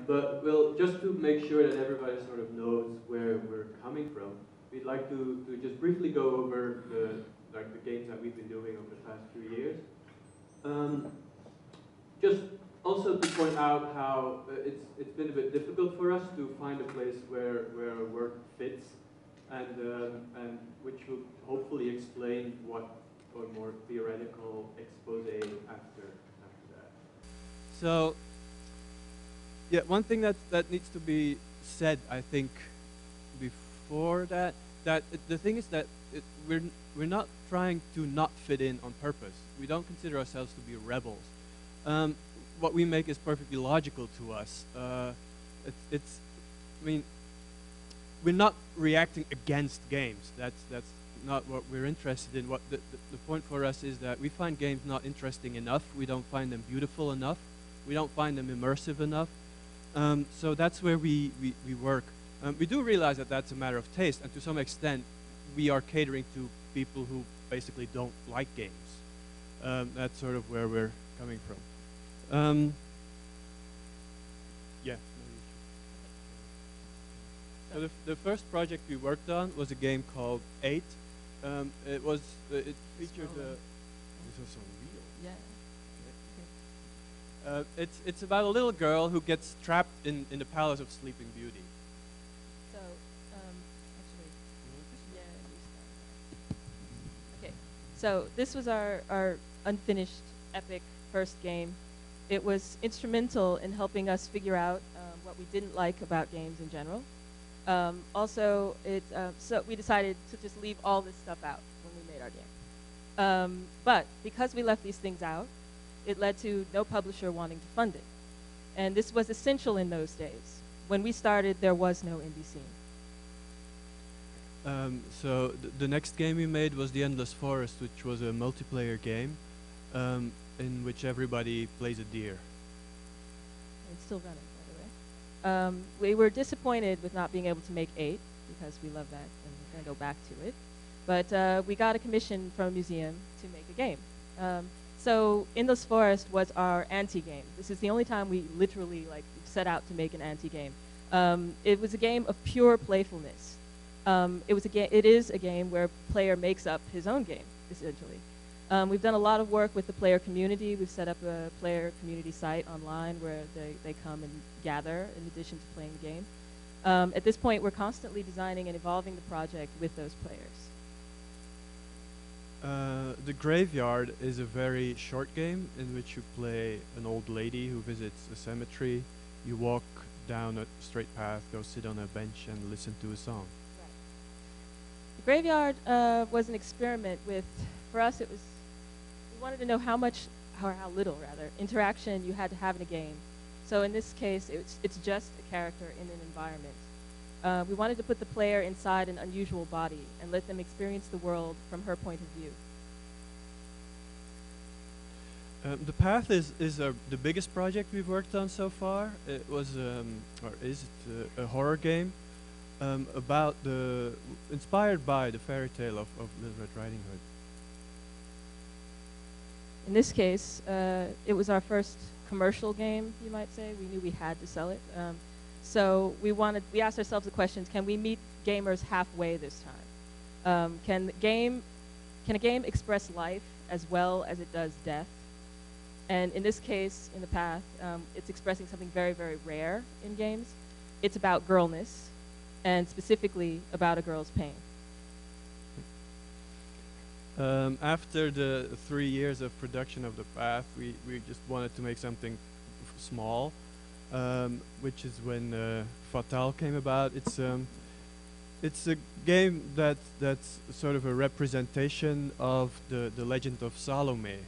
But just to make sure that everybody sort of knows where we're coming from, we'd like to just briefly go over the games that we've been doing over the past few years. Just also to point out how it's been a bit difficult for us to find a place where our work fits, and which will hopefully explain what a more theoretical expose after that. So, yeah, one thing that needs to be said, I think, before that the thing is that we're not trying to not fit in on purpose. We don't consider ourselves to be rebels. What we make is perfectly logical to us. I mean, we're not reacting against games. That's not what we're interested in. What the point for us is that we find games not interesting enough. We don't find them beautiful enough. We don't find them immersive enough. So that's where we work. We do realize that that's a matter of taste, and to some extent, we are catering to people who basically don't like games. That's sort of where we're coming from. Yeah. So the first project we worked on was a game called 8. It featured this was on real. Yeah. It's about a little girl who gets trapped in the palace of Sleeping Beauty. So, actually, yeah. Okay. So this was our unfinished epic first game. It was instrumental in helping us figure out what we didn't like about games in general. Also, so we decided to just leave all this stuff out when we made our game. But because we left these things out, it led to no publisher wanting to fund it. And this was essential in those days. When we started, there was no indie scene. So the next game we made was The Endless Forest, which was a multiplayer game in which everybody plays a deer. It's still running, by the way. We were disappointed with not being able to make 8 because we love that and we're going to go back to it. But we got a commission from a museum to make a game. So Endless Forest was our anti-game. This is the only time we literally set out to make an anti-game. It was a game of pure playfulness. It is a game where a player makes up his own game, essentially. We've done a lot of work with the player community. We've set up a player community site online where they come and gather in addition to playing the game. At this point, we're constantly designing and evolving the project with those players. The Graveyard is a very short game in which you play an old lady who visits a cemetery. You walk down a straight path, go sit on a bench, and listen to a song. Right. The Graveyard was an experiment with, for us, it was, we wanted to know how little interaction you had to have in a game. So in this case, it's just a character in an environment. We wanted to put the player inside an unusual body and let them experience the world from her point of view. The Path is the biggest project we've worked on so far. It was, a horror game inspired by the fairy tale of Little Red Riding Hood. In this case, it was our first commercial game, you might say. We knew we had to sell it. So we asked ourselves the questions: can we meet gamers halfway this time? Can a game express life as well as it does death? And in this case, in The Path, it's expressing something very, very rare in games. It's about girlness, and specifically about a girl's pain. After the 3 years of production of The Path, we just wanted to make something small. Which is when Fatale came about. It's a game that's sort of a representation of the legend of Salome,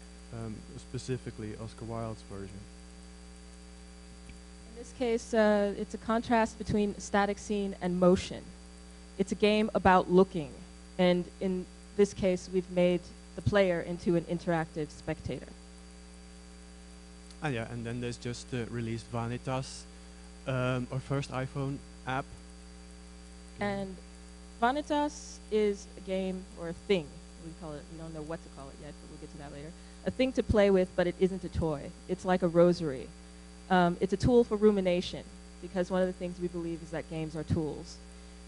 specifically Oscar Wilde's version. In this case, it's a contrast between static scene and motion. It's a game about looking, and in this case, we've made the player into an interactive spectator. Yeah, and then there's just released Vanitas, our first iPhone app. And Vanitas is a game or a thing. We call it. We don't know what to call it yet, but we'll get to that later. A thing to play with, but it isn't a toy. It's like a rosary. It's a tool for rumination, because one of the things we believe is that games are tools.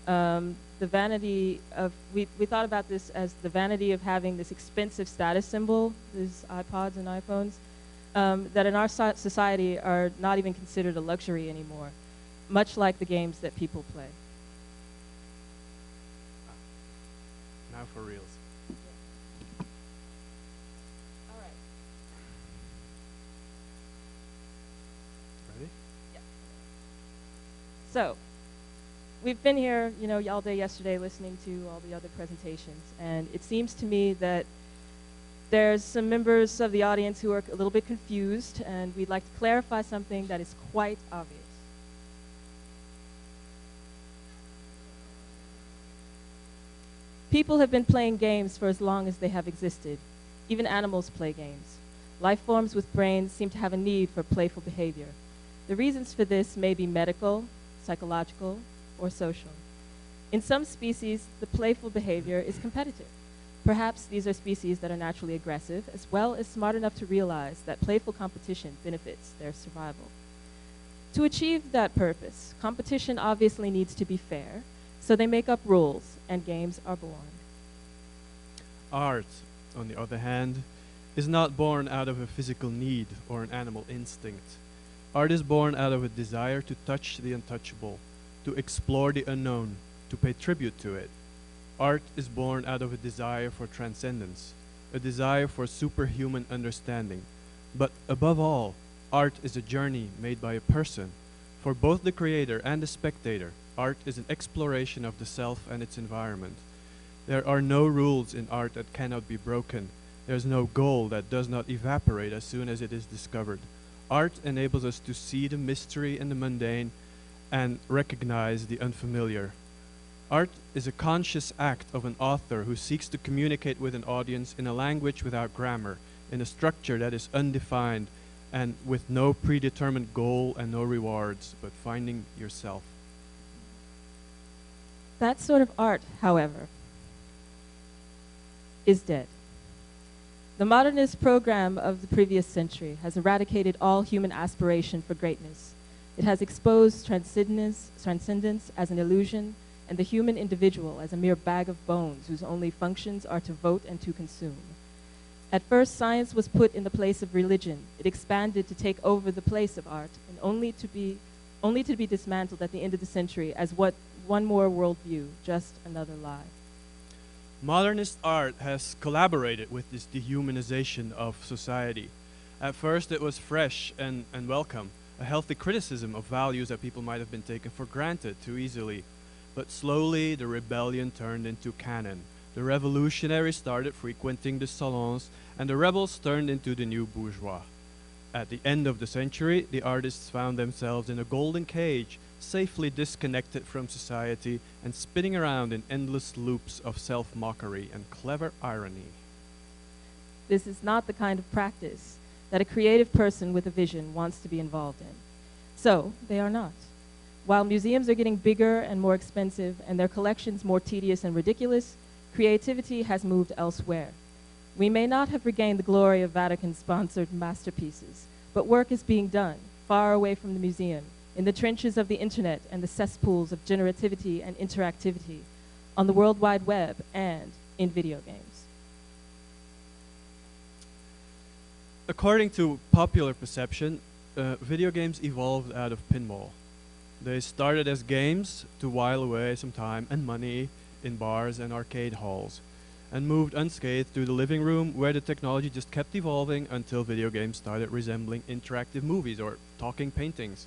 The vanity of, we thought about this as the vanity of having this expensive status symbol, these iPods and iPhones, that in our society are not even considered a luxury anymore, much like the games that people play. Now for reals. All right. Ready? Yeah. So, we've been here, you know, all day yesterday listening to all the other presentations, and it seems to me that there's some members of the audience who are a little bit confused, and we'd like to clarify something that is quite obvious. People have been playing games for as long as they have existed. Even animals play games. Life forms with brains seem to have a need for playful behavior. The reasons for this may be medical, psychological, or social. In some species, the playful behavior is competitive. Perhaps these are species that are naturally aggressive, as well as smart enough to realize that playful competition benefits their survival. To achieve that purpose, competition obviously needs to be fair, so they make up rules, and games are born. Art, on the other hand, is not born out of a physical need or an animal instinct. Art is born out of a desire to touch the untouchable, to explore the unknown, to pay tribute to it. Art is born out of a desire for transcendence, a desire for superhuman understanding. But above all, art is a journey made by a person. For both the creator and the spectator, art is an exploration of the self and its environment. There are no rules in art that cannot be broken. There's no goal that does not evaporate as soon as it is discovered. Art enables us to see the mystery and the mundane and recognize the unfamiliar. Art is a conscious act of an author who seeks to communicate with an audience in a language without grammar, in a structure that is undefined and with no predetermined goal and no rewards, but finding yourself. That sort of art, however, is dead. The modernist program of the previous century has eradicated all human aspiration for greatness. It has exposed transcendence as an illusion, and the human individual as a mere bag of bones whose only functions are to vote and to consume. At first, science was put in the place of religion. It expanded to take over the place of art, and only to be dismantled at the end of the century as one more worldview, just another lie. Modernist art has collaborated with this dehumanization of society. At first, it was fresh and welcome, a healthy criticism of values that people might have been taken for granted too easily. But slowly, the rebellion turned into canon. The revolutionaries started frequenting the salons, and the rebels turned into the new bourgeois. At the end of the century, the artists found themselves in a golden cage, safely disconnected from society and spinning around in endless loops of self-mockery and clever irony. This is not the kind of practice that a creative person with a vision wants to be involved in. So, they are not. While museums are getting bigger and more expensive and their collections more tedious and ridiculous, creativity has moved elsewhere. We may not have regained the glory of Vatican-sponsored masterpieces, but work is being done far away from the museum, in the trenches of the internet and the cesspools of generativity and interactivity, on the World Wide Web, and in video games. According to popular perception, video games evolved out of pinball. They started as games to while away some time and money in bars and arcade halls, and moved unscathed through the living room where the technology just kept evolving until video games started resembling interactive movies or talking paintings.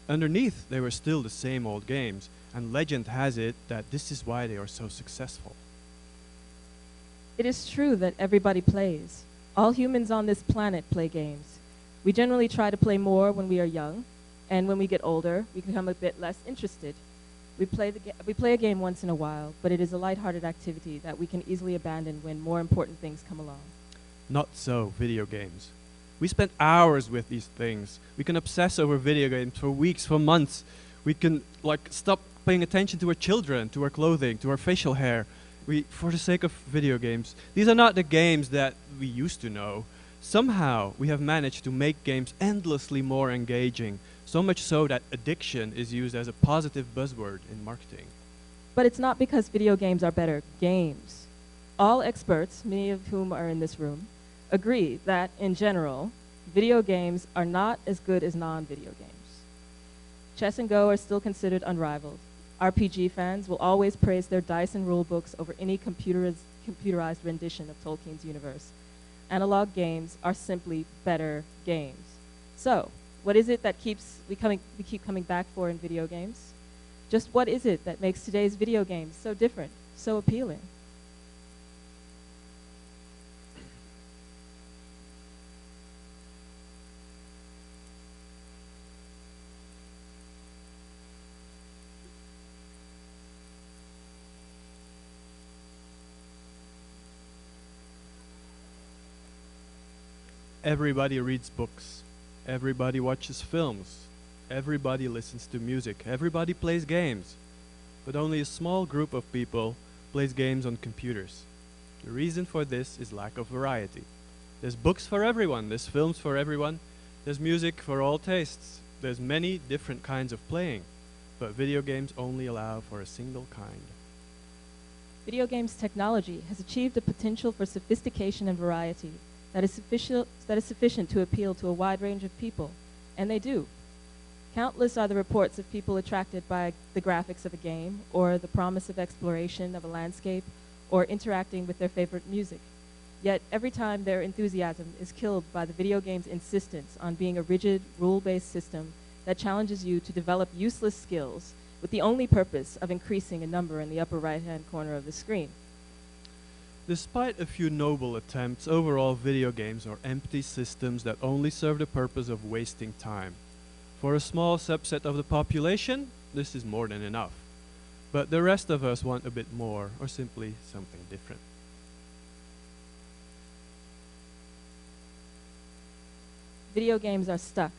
Underneath, they were still the same old games, and legend has it that this is why they are so successful. It is true that everybody plays. All humans on this planet play games. We generally try to play more when we are young, and when we get older, we become a bit less interested. We play a game once in a while, but it is a lighthearted activity that we can easily abandon when more important things come along. Not so video games. We spend hours with these things. We can obsess over video games for weeks, for months. We can stop paying attention to our children, to our clothing, to our facial hair. For the sake of video games, these are not the games that we used to know. Somehow, we have managed to make games endlessly more engaging, so much so that addiction is used as a positive buzzword in marketing. But it's not because video games are better games. All experts, many of whom are in this room, agree that, in general, video games are not as good as non-video games. Chess and Go are still considered unrivaled. RPG fans will always praise their dice and rule books over any computerized rendition of Tolkien's universe. Analog games are simply better games. So, what is it that we keep coming back for in video games? Just what is it that makes today's video games so different, so appealing? Everybody reads books. Everybody watches films. Everybody listens to music. Everybody plays games. But only a small group of people plays games on computers. The reason for this is lack of variety. There's books for everyone. There's films for everyone. There's music for all tastes. There's many different kinds of playing. But video games only allow for a single kind. Video games technology has achieved a potential for sophistication and variety that is sufficient to appeal to a wide range of people, and they do. Countless are the reports of people attracted by the graphics of a game, or the promise of exploration of a landscape, or interacting with their favorite music. Yet every time their enthusiasm is killed by the video game's insistence on being a rigid, rule-based system that challenges you to develop useless skills with the only purpose of increasing a number in the upper right-hand corner of the screen. Despite a few noble attempts, overall video games are empty systems that only serve the purpose of wasting time. For a small subset of the population, this is more than enough. But the rest of us want a bit more, or simply something different. Video games are stuck.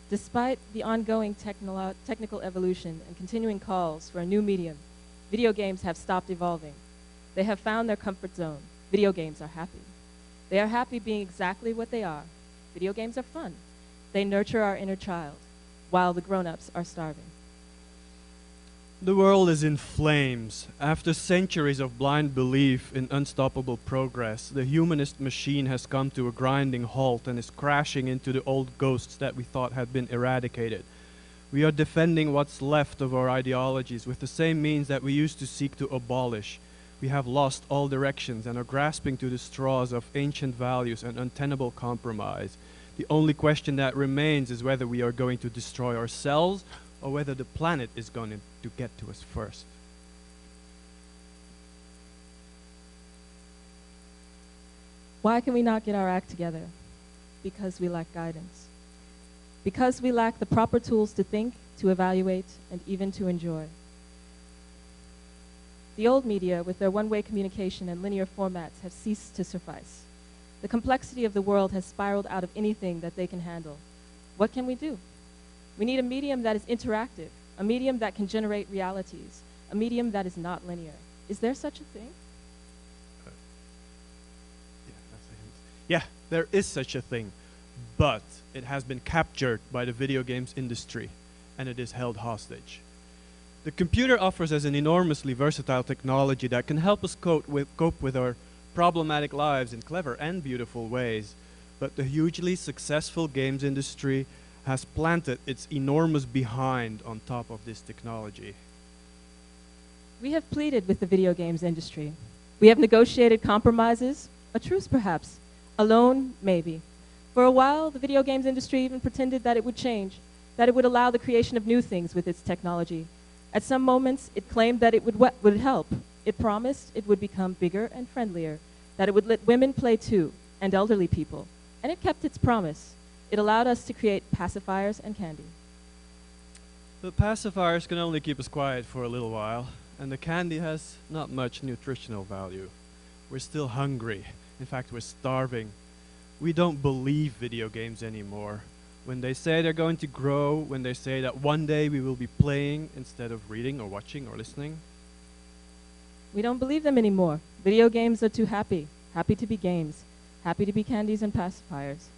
Despite the ongoing technical evolution and continuing calls for a new medium, video games have stopped evolving. They have found their comfort zone. Video games are happy. They are happy being exactly what they are. Video games are fun. They nurture our inner child, while the grown-ups are starving. The world is in flames. After centuries of blind belief in unstoppable progress, the humanist machine has come to a grinding halt and is crashing into the old ghosts that we thought had been eradicated. We are defending what's left of our ideologies with the same means that we used to seek to abolish. We have lost all directions and are grasping to the straws of ancient values and untenable compromise. The only question that remains is whether we are going to destroy ourselves or whether the planet is going to get to us first. Why can we not get our act together? Because we lack guidance. Because we lack the proper tools to think, to evaluate, and even to enjoy. The old media, with their one-way communication and linear formats, have ceased to suffice. The complexity of the world has spiraled out of anything that they can handle. What can we do? We need a medium that is interactive, a medium that can generate realities, a medium that is not linear. Is there such a thing? Yeah, there is such a thing. But it has been captured by the video games industry, and it is held hostage. The computer offers us an enormously versatile technology that can help us cope with our problematic lives in clever and beautiful ways. But the hugely successful games industry has planted its enormous behind on top of this technology. We have pleaded with the video games industry. We have negotiated compromises, a truce perhaps, a loan maybe. For a while, the video games industry even pretended that it would change, that it would allow the creation of new things with its technology. At some moments, it claimed that it would help. It promised it would become bigger and friendlier, that it would let women play too, and elderly people. And it kept its promise. It allowed us to create pacifiers and candy. The pacifiers can only keep us quiet for a little while, and the candy has not much nutritional value. We're still hungry. In fact, we're starving. We don't believe video games anymore. When they say they're going to grow, when they say that one day we will be playing instead of reading or watching or listening, We don't believe them anymore. Video games are too happy. Happy to be games. Happy to be candies and pacifiers.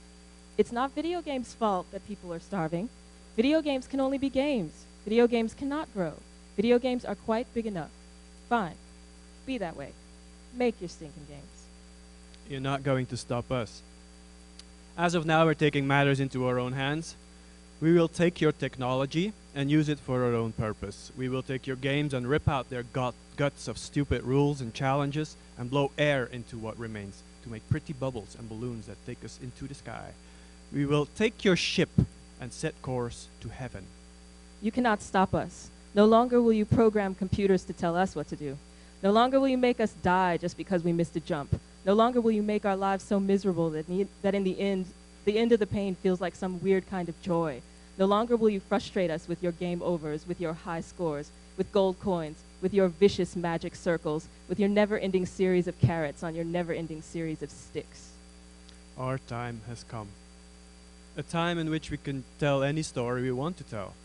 It's not video games' fault that people are starving. Video games can only be games. Video games cannot grow. Video games are quite big enough. Fine. Be that way. Make your stinking games. You're not going to stop us. As of now, we're taking matters into our own hands. We will take your technology and use it for our own purpose. We will take your games and rip out their guts of stupid rules and challenges and blow air into what remains to make pretty bubbles and balloons that take us into the sky. We will take your ship and set course to heaven. You cannot stop us. No longer will you program computers to tell us what to do. No longer will you make us die just because we missed a jump. No longer will you make our lives so miserable that in the end of the pain feels like some weird kind of joy. No longer will you frustrate us with your game overs, with your high scores, with gold coins, with your vicious magic circles, with your never-ending series of carrots on your never-ending series of sticks. Our time has come. A time in which we can tell any story we want to tell.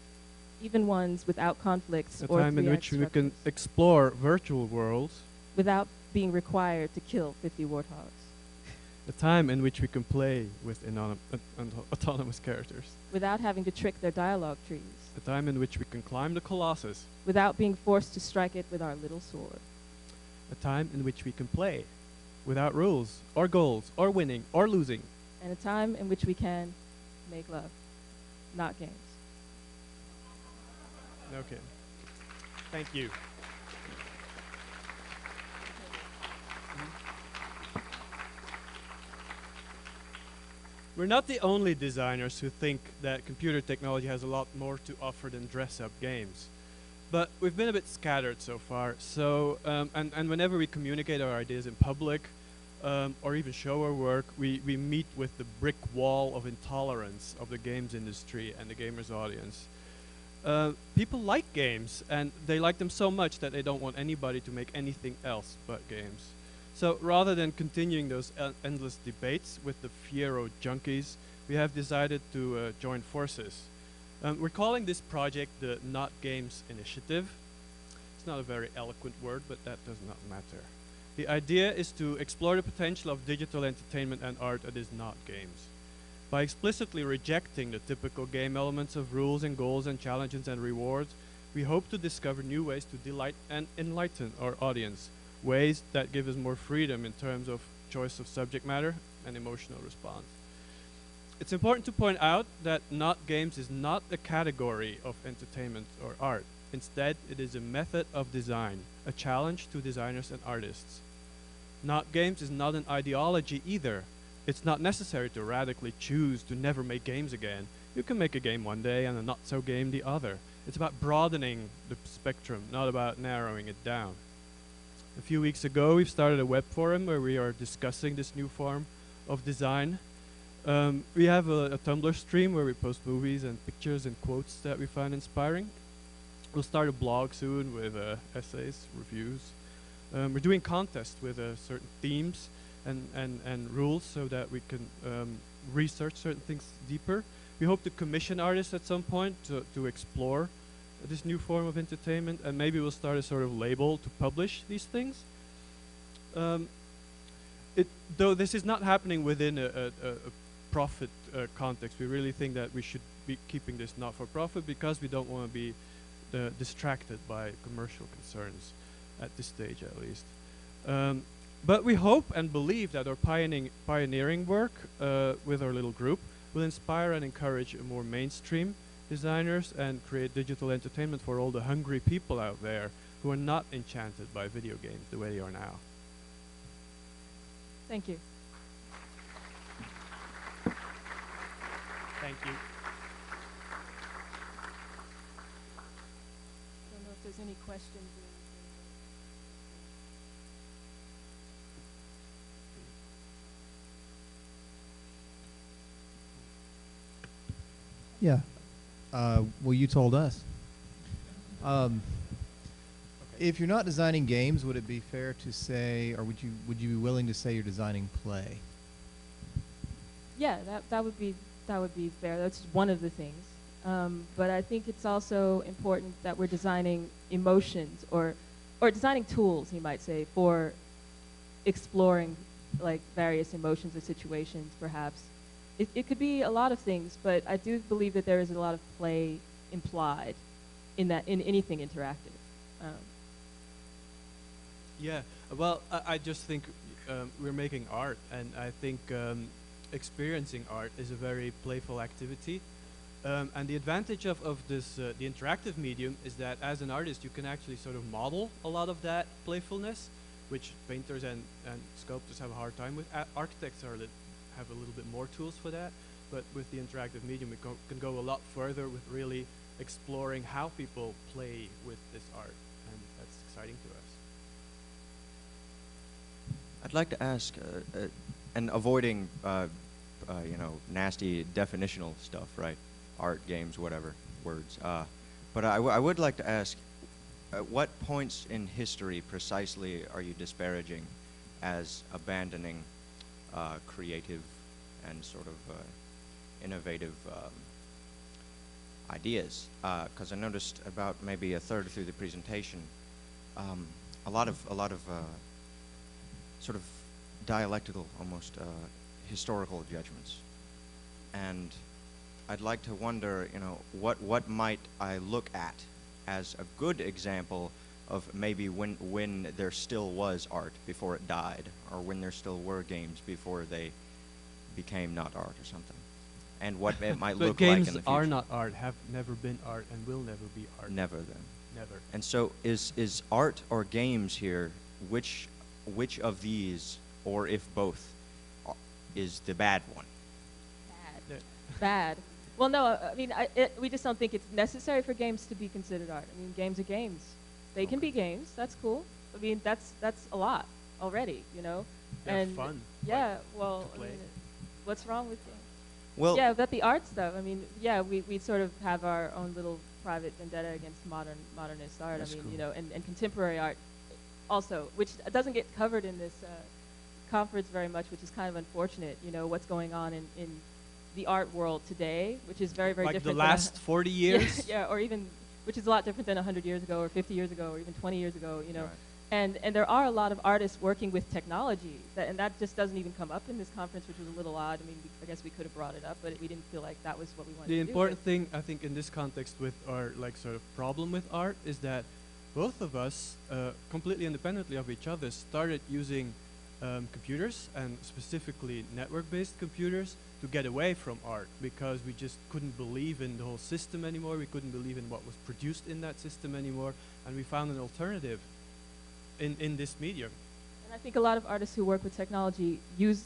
Even ones without conflicts A or time in 3x which we can structures, explore virtual worlds. without being required to kill 50 warthogs. A time in which we can play with autonomous characters. Without having to trick their dialogue trees. A time in which we can climb the Colossus. Without being forced to strike it with our little sword. A time in which we can play without rules, or goals, or winning, or losing. And a time in which we can make love, not games. Okay. Thank you. We're not the only designers who think that computer technology has a lot more to offer than dress-up games. But we've been a bit scattered so far, so and whenever we communicate our ideas in public, or even show our work, we meet with the brick wall of intolerance of the games industry and the gamers audience. People like games, and they like them so much that they don't want anybody to make anything else but games. So rather than continuing those endless debates with the Fiero junkies, we have decided to join forces. We're calling this project the Not Games Initiative. It's not a very eloquent word, but that does not matter. The idea is to explore the potential of digital entertainment and art that is not games. By explicitly rejecting the typical game elements of rules and goals and challenges and rewards, we hope to discover new ways to delight and enlighten our audience, ways that give us more freedom in terms of choice of subject matter and emotional response. It's important to point out that not games is not a category of entertainment or art. Instead, it is a method of design, a challenge to designers and artists. Not games is not an ideology either. It's not necessary to radically choose to never make games again. You can make a game one day and a not-so game the other. It's about broadening the spectrum, not about narrowing it down. A few weeks ago, we've started a web forum where we are discussing this new form of design. We have a Tumblr stream where we post movies and pictures and quotes that we find inspiring. We'll start a blog soon with essays, reviews. We're doing contests with certain themes and rules so that we can research certain things deeper. We hope to commission artists at some point to explore this new form of entertainment, and maybe we'll start a sort of label to publish these things. Though this is not happening within a profit context, we really think that we should be keeping this not for profit because we don't want to be distracted by commercial concerns at this stage, at least. But we hope and believe that our pioneering work with our little group will inspire and encourage a more mainstream designers and create digital entertainment for all the hungry people out there who are not enchanted by video games the way they are now. Thank you. Thank you. I don't know if there's any questions. Yeah. Well, you told us. If you're not designing games, would it be fair to say, or would you be willing to say you're designing play? Yeah, that would be fair. That's one of the things. But I think it's also important that we're designing emotions or or designing tools, you might say, for exploring like various emotions or situations, perhaps. It could be a lot of things, but I do believe that there is a lot of play implied in anything interactive. Yeah, well, I just think we're making art, and I think experiencing art is a very playful activity. And the advantage of this, the interactive medium, is that as an artist, you can actually sort of model a lot of that playfulness, which painters and sculptors have a hard time with. Architects have a little bit more tools for that, but with the interactive medium, we can go a lot further with really exploring how people play with this art, and that's exciting to us. I'd like to ask, and avoiding, you know, nasty definitional stuff, right? Art, games, whatever, words. But I would like to ask, at what points in history precisely are you disparaging as abandoning creative and sort of innovative ideas? Because I noticed about maybe a third through the presentation, a lot of sort of dialectical, almost historical judgments. And I'd like to wonder, you know, what might I look at as a good example of maybe when there still was art before it died, or when there still were games before they became not art or something, and what it might look like in the future. Games are not art, have never been art, and will never be art. Never then. Never. And so is art or games here, which of these, or if both, is the bad one? Bad. Bad. Well, no, I mean, we just don't think it's necessary for games to be considered art. I mean, games are games. They can be games. That's cool. I mean, that's a lot already, you know. They're fun. Yeah. Like, well, to play. I mean, what's wrong with games? Well, yeah, but the art stuff. I mean, yeah, we sort of have our own little private vendetta against modernist art. That's I mean, cool. you know, and contemporary art also, which doesn't get covered in this conference very much, which is kind of unfortunate. You know, what's going on in the art world today, which is very, very like different. Like the last 40 years? Yeah, or even, which is a lot different than 100 years ago, or 50 years ago, or even 20 years ago, you know. Right. And there are a lot of artists working with technology, and that just doesn't even come up in this conference, which was a little odd. I mean, I guess we could have brought it up, but we didn't feel like that was what we wanted to do. The important thing, I think, in this context with our like sort of problem with art is that both of us, completely independently of each other, started using computers, and specifically network-based computers, to get away from art, because we just couldn't believe in the whole system anymore. We couldn't believe in what was produced in that system anymore, and we found an alternative in this medium. And I think a lot of artists who work with technology use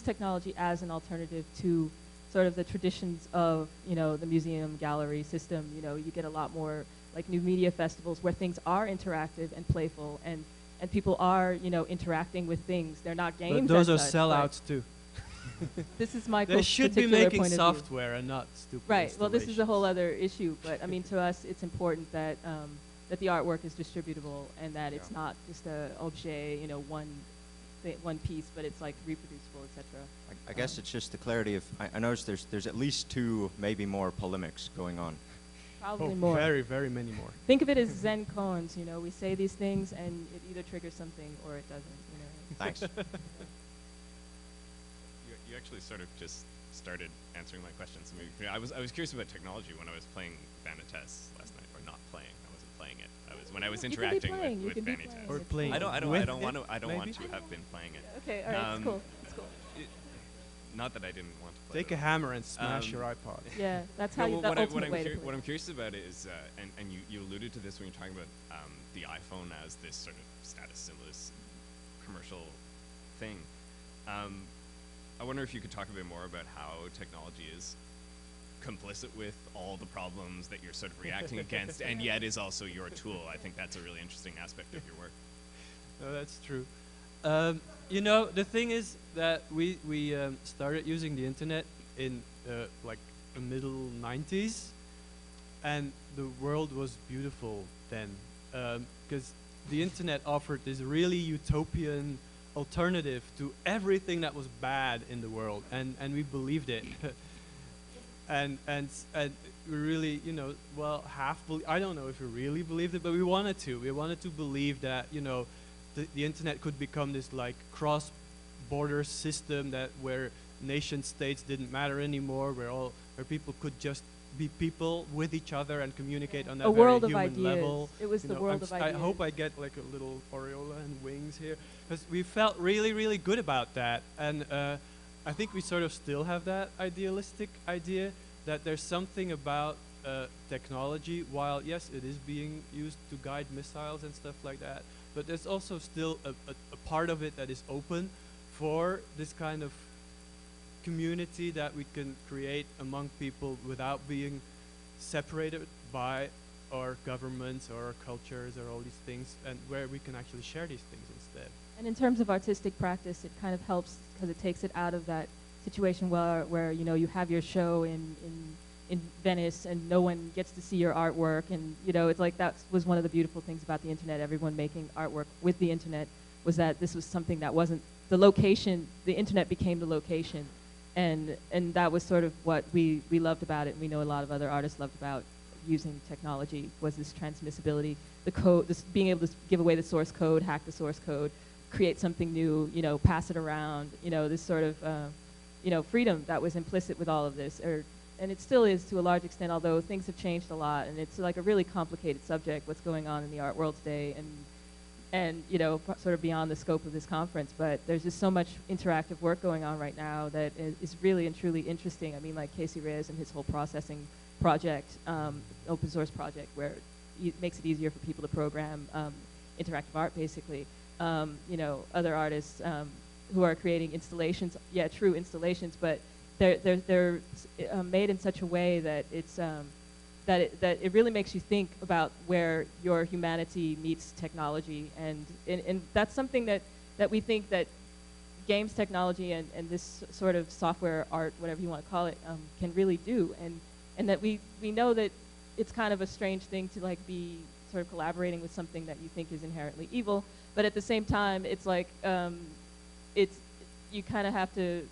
technology as an alternative to sort of the traditions of, you know, the museum gallery system. You know, you get a lot more like new media festivals where things are interactive and playful, and people are, you know, interacting with things. They're not games. But those are such, sellouts too. This is Michael's They should be particular making point of view. software and not stupid. Right. Well, this is a whole other issue, but I mean, to us, it's important that that the artwork is distributable, and that it's not just a objet, you know, one piece, but it's like reproducible, etc. I guess it's just the clarity of, I noticed there's at least two, maybe more polemics going on. Probably more. Very, very many more. Think of it as Zen koans, you know, we say these things and it either triggers something or it doesn't, you know. Thanks. You actually sort of just started answering my questions. I mean, I was curious about technology when I was playing Vanitas last night, or not playing. I wasn't playing it. When I was interacting with Vanitas. Or playing. I don't want to have been playing it. Okay, all right, it's cool. It's cool. Not that I didn't want to play. Take a hammer and smash your iPod. Yeah, that's how you. The ultimate way to play. What I'm curious about is, and you alluded to this when you're talking about the iPhone as this sort of status symbolist commercial thing. I wonder if you could talk a bit more about how technology is complicit with all the problems that you're sort of reacting against, and yet is also your tool. I think that's a really interesting aspect of your work. No, that's true. You know, the thing is that we started using the internet in like the middle 90s, and the world was beautiful then, because the internet offered this really utopian alternative to everything that was bad in the world, and we believed it. and we really, you know, well, I don't know if we really believed it, but we wanted to. We wanted to believe that, you know, the internet could become this like cross-border system that where nation states didn't matter anymore, where people could just be people with each other and communicate on that A very world of human ideas. level. It was You the know, world of ideas. I hope I get like a little aureola and wings here, because we felt really, really good about that, and I think we sort of still have that idealistic idea that there's something about technology, while yes, it is being used to guide missiles and stuff like that, but there's also still a part of it that is open for this kind of community that we can create among people without being separated by our governments or our cultures or all these things, and where we can actually share these things instead. And in terms of artistic practice, it kind of helps because it takes it out of that situation where you know you have your show in Venice and no one gets to see your artwork, and you know it's like that was one of the beautiful things about the internet. Everyone making artwork with the internet was that this was something that wasn't the location. The internet became the location, and that was sort of what we loved about it. And we know a lot of other artists loved about using technology was this transmissibility, the code, this being able to give away the source code, hack the source code, create something new, you know, pass it around, you know, this sort of, you know, freedom that was implicit with all of this, and it still is to a large extent, although things have changed a lot, and it's like a really complicated subject, what's going on in the art world today, and you know, sort of beyond the scope of this conference, but there's just so much interactive work going on right now that is really and truly interesting. I mean, like Casey Reyes and his whole processing project, open source project, where it makes it easier for people to program interactive art, basically. You know, other artists who are creating installations, yeah, true installations, but they're made in such a way that it's that it really makes you think about where your humanity meets technology, and that's something that we think that games technology and this sort of software art, whatever you want to call it, can really do, and that we know that it's kind of a strange thing to like be sort of collaborating with something that you think is inherently evil, but at the same time, it's like you kind of have to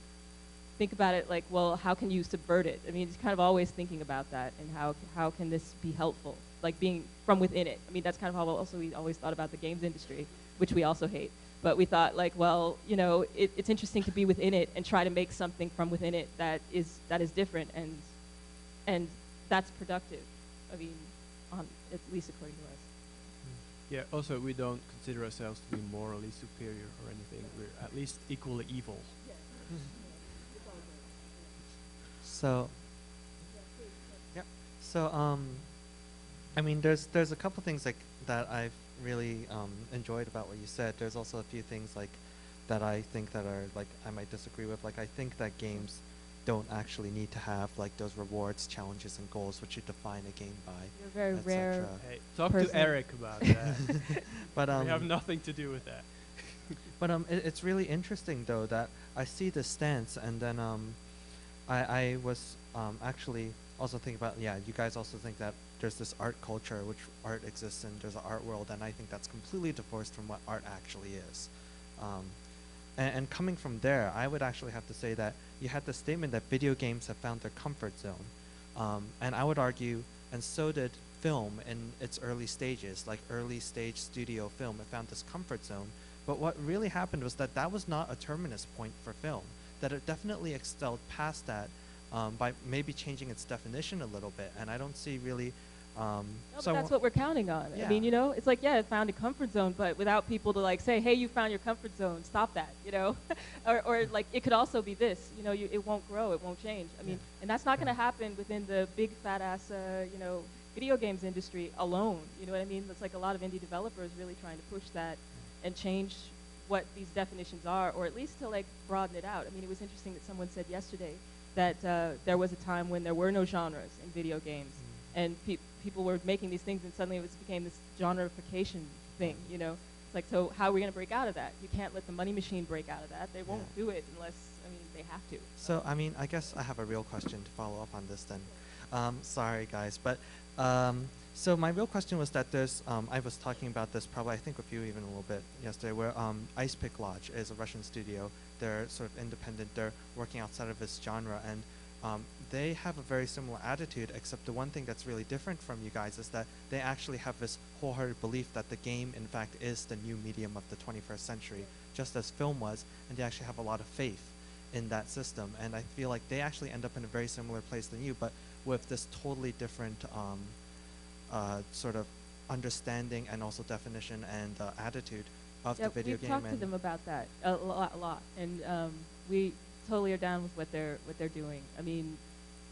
think about it like, well, how can you subvert it? I mean, it's kind of always thinking about that, and how can this be helpful, like being from within it. I mean, that's kind of how also we always thought about the games industry, which we also hate. But we thought like, well, you know, it's interesting to be within it and try to make something from within it that is different, and that's productive. I mean, at least according to us. Yeah, also we don't consider ourselves to be morally superior or anything. We're at least equally evil. So, yep. So, I mean, there's a couple things like that I've really enjoyed about what you said. There's also a few things like that I think that are like I might disagree with. Like I think that games don't actually need to have like those rewards, challenges, and goals which you define a game by. You're a very rare. Hey, talk person. to Eric about that. But we have nothing to do with that. But it's really interesting though that I see this stance, and then I was actually also thinking about, yeah, you guys also think that there's this art culture, which art exists, and there's an art world, and I think that's completely divorced from what art actually is. And coming from there, I would actually have to say that you had the statement that video games have found their comfort zone. And I would argue, and so did film in its early stages, like early stage studio film, it found this comfort zone. But what really happened was that that was not a terminus point for film, that it definitely excelled past that by maybe changing its definition a little bit. And I don't see really... no, but that's what we're counting on. Yeah. I mean, you know, it's like, yeah, it found a comfort zone, but without people to like say, hey, you found your comfort zone, stop that, you know? or like, it could also be this, you know, it won't grow, it won't change. I mean, and that's not gonna happen within the big fat ass, you know, video games industry alone, you know what I mean? It's like a lot of indie developers really trying to push that and change what these definitions are, or at least to like broaden it out. I mean, it was interesting that someone said yesterday that there was a time when there were no genres in video games, and people were making these things, and suddenly it became this genreification thing, you know? It's like, so how are we gonna break out of that? You can't let the money machine break out of that. They won't do it unless, I mean, they have to. So, I mean, I guess I have a real question to follow up on this then. Sorry, guys, but so my real question was that there's, I was talking about this probably, I think with you even a little bit yesterday, where Ice Pick Lodge is a Russian studio. They're sort of independent. They're working outside of this genre, and they have a very similar attitude, except the one thing that's really different from you guys is that they actually have this wholehearted belief that the game, in fact, is the new medium of the 21st century, just as film was, and they actually have a lot of faith in that system. And I feel like they actually end up in a very similar place than you, but with this totally different sort of understanding and also definition and attitude of the video game. We've talked to them about that a lot, and we totally are down with what they're doing. I mean,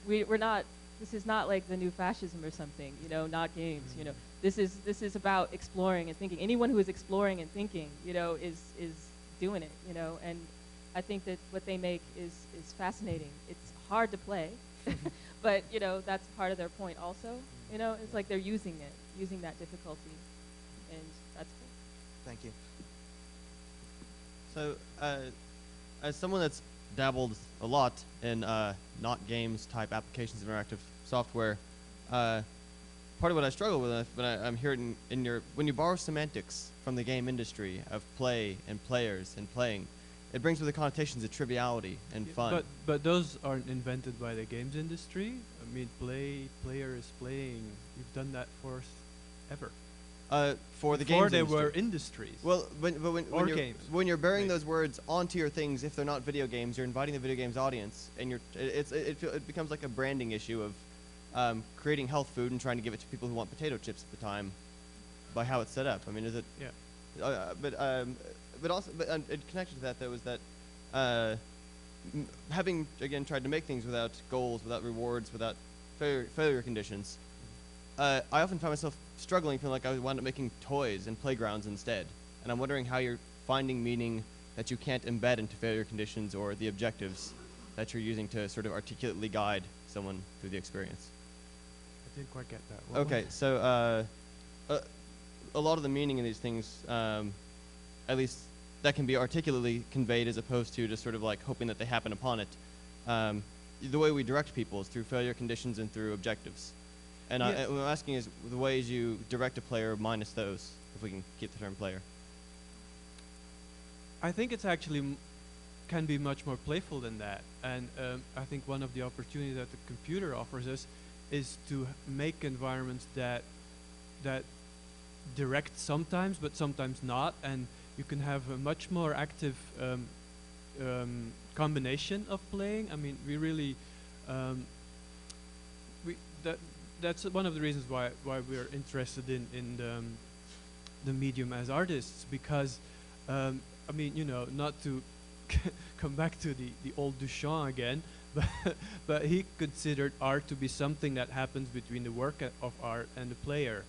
we're not. This is not like the new fascism or something, you know, not games. You know, this is about exploring and thinking. Anyone who is exploring and thinking, you know, is doing it. You know, and I think that what they make is fascinating. It's hard to play, but you know, that's part of their point also. You know, it's like they're using that difficulty, and that's cool. Thank you. So, as someone that's dabbled a lot in not games type applications of interactive software, part of what I struggle with when I'm hearing when you borrow semantics from the game industry of play and players and playing, it brings with the connotations of triviality and fun. But those aren't invented by the games industry. I mean, player is playing. You've done that for ever. For the Before games they industry. were industries. Well, games. when you're bearing those words onto your things, if they're not video games, you're inviting the video games audience, and it becomes like a branding issue of creating health food and trying to give it to people who want potato chips at the time, by how it's set up. I mean, is it? Yeah. But also, in connection to that, there was that having again tried to make things without goals, without rewards, without failure conditions. I often find myself struggling, feeling like I would wind up making toys and playgrounds instead. And I'm wondering how you're finding meaning that you can't embed into failure conditions or the objectives that you're using to sort of articulately guide someone through the experience. I didn't quite get that. What Okay, so a lot of the meaning in these things, at least that can be articulately conveyed as opposed to just sort of like hoping that they happen upon it. The way we direct people is through failure conditions and through objectives. And what I'm asking is the ways you direct a player minus those, if we can keep the term player. I think it's actually can be much more playful than that. And I think one of the opportunities that the computer offers us is to make environments that direct sometimes, but sometimes not. And you can have a much more active combination of playing. I mean, we really that's one of the reasons why we're interested in the medium as artists, because I mean, you know, not to come back to the old Duchamp again, but he considered art to be something that happens between the work of art and the player,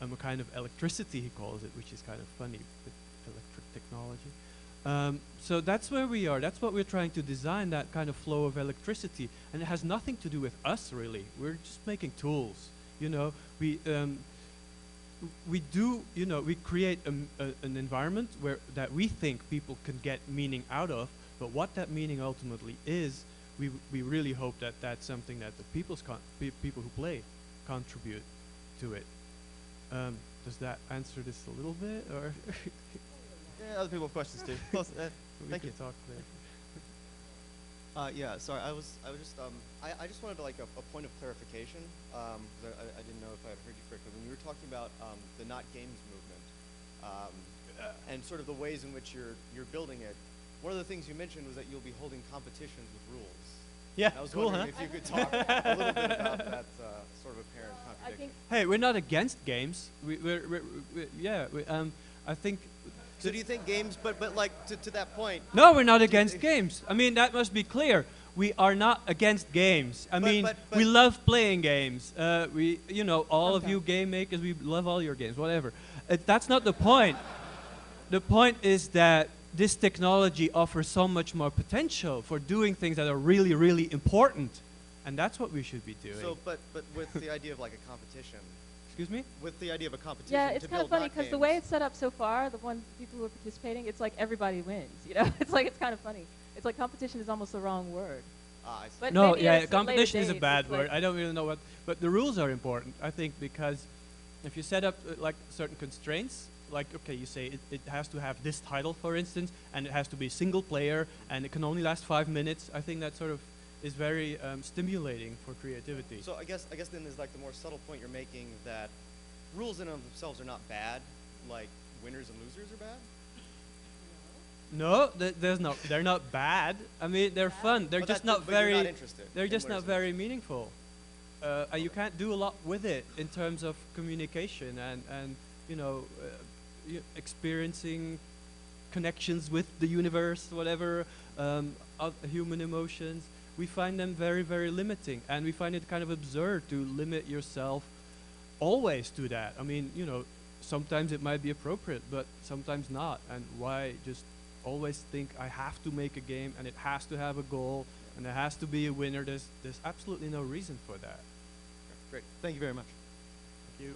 a kind of electricity, he calls it, which is kind of funny with electric technology. So that's where we are. That's what we're trying to design, that kind of flow of electricity. And it has nothing to do with us, really. We're just making tools. You know, we do, you know, we create an environment that we think people can get meaning out of. But what that meaning ultimately is, we really hope that that's something that the people who play contribute to it. Does that answer this a little bit, or? Yeah, other people have questions too. Thank you. Talk there. Yeah, sorry, I just wanted like a point of clarification, because I didn't know if I had heard you correctly. When you were talking about the Not Games movement, and sort of the ways in which you're building it, one of the things you mentioned was that you'll be holding competitions with rules. Yeah, I was cool, wondering if you could talk a little bit about that sort of apparent contradiction. Hey, we're not against games. I think. So do you think games, but like to that point? No, we're not against games. I mean, that must be clear. We are not against games. I mean, we love playing games. We, you know, all of you game makers, we love all your games, whatever. That's not the point. The point is that this technology offers so much more potential for doing things that are really, really important. And that's what we should be doing. So, but with the idea of like a competition. Excuse me? With the idea of a competition. Yeah, it's kind of funny because the way it's set up so far, the people who are participating, it's like everybody wins. You know, it's like, it's kind of funny. It's like competition is almost the wrong word. I see. But no, maybe yeah, at competition is a later bad date, word. I don't really know what, but the rules are important, I think, because if you set up like certain constraints, like, okay, you say it has to have this title, for instance, and it has to be single player, and it can only last 5 minutes. I think that sort of is very stimulating for creativity. So I guess then there's like the more subtle point you're making that rules in and of themselves are not bad, like winners and losers are bad. No, there's no. They're not bad. I mean, they're fun. They're just not but you're very. not interested They're in just winners not and very losers. meaningful. You can't do a lot with it in terms of communication and you know experiencing connections with the universe, whatever, human emotions. We find them very, very limiting, and we find it kind of absurd to limit yourself always to that. I mean, you know, sometimes it might be appropriate, but sometimes not. And why just always think I have to make a game and it has to have a goal and there has to be a winner? There's absolutely no reason for that. Great. Thank you very much. Thank you.